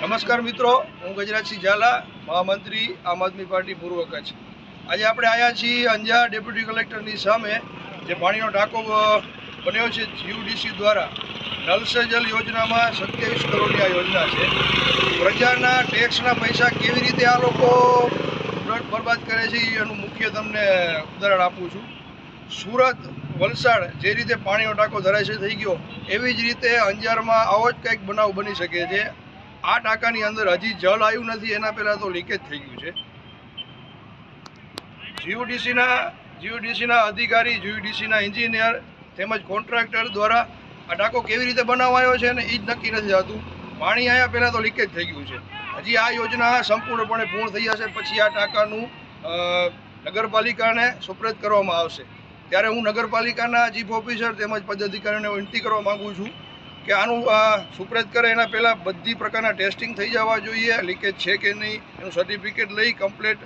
નમસ્કાર મિત્રો, હું ગજરાજસિંહ ઝાલા, મહામંત્રી આમ આદમી પાર્ટી પૂર્વ કચ્છ. આજે આપણે આવ્યા છીએ અંજાર ડેપ્યુટી કલેક્ટરની સામે જે પાણીનો ટાંકો બન્યો છે જીયુડીસી દ્વારા. નલ સે જલ યોજનામાં 27 કરોડની આ યોજના છે. પ્રજાના ટેક્સના પૈસા કેવી રીતે આ લોકો બરબાદ કરે છે એનું મુખ્ય તમને ઉદાહરણ આપું છું. સુરત, વલસાડ જે રીતે પાણીનો ટાંકો ધરાશય થઈ ગયો, એવી જ રીતે અંજારમાં આવો જ કંઈક બનાવ બની શકે છે. આ ટાંકાની અંદર હજી જળ આવ્યું નથી, એના પહેલાં તો લીકેજ થઈ ગયું છે. જીયુડીસીના અધિકારી, જીયુડીસીના એન્જિનિયર તેમજ કોન્ટ્રાક્ટર દ્વારા આ ટાંકો કેવી રીતે બનાવાયો છે ને એ જ નક્કી નથી થતું. પાણી આવ્યા પહેલાં તો લીકેજ થઈ ગયું છે. હજી આ યોજના સંપૂર્ણપણે પૂર્ણ થઈ જશે પછી આ ટાંકાનું નગરપાલિકાને સુપ્રત કરવામાં આવશે. ત્યારે હું નગરપાલિકાના ચીફ ઓફિસર તેમજ પદાધિકારીઓને વિનંતી કરવા માગું છું કે આનું સુપ્રત કરે એના પહેલાં બધી પ્રકારના ટેસ્ટિંગ થઈ જવા જોઈએ. લીકેજ છે કે નહીં એનું સર્ટિફિકેટ લઈ, કમ્પ્લેટ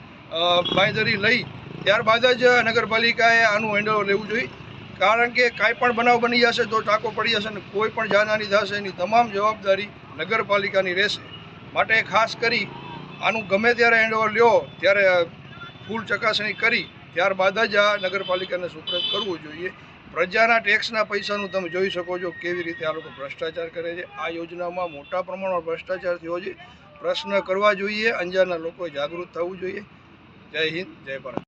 બાંયધરી લઈ ત્યારબાદ જ નગરપાલિકાએ આનું હેન્ડઓવર લેવું જોઈએ. કારણ કે કાંઈ પણ બનાવ બની જશે તો ટાંકો પડી જશે અને કોઈ પણ જાનહાનિ થશે એની તમામ જવાબદારી નગરપાલિકાની રહેશે. માટે ખાસ કરી આનું ગમે ત્યારે હેન્ડઓવર લ્યો ત્યારે ફૂલ ચકાસણી કરી ત્યારબાદ જ આ નગરપાલિકાને સુપ્રત કરવું જોઈએ. પ્રજાના ટેક્સના પૈસાનું તમે જોઈ શકો છો કેવી રીતે આ લોકો ભ્રષ્ટાચાર કરે છે. આ યોજનામાં મોટા પ્રમાણમાં ભ્રષ્ટાચાર થયો છે. પ્રશ્ન કરવા જોઈએ, અંજારના લોકોએ જાગૃત થવું જોઈએ. જય હિન્દ, જય ભારત.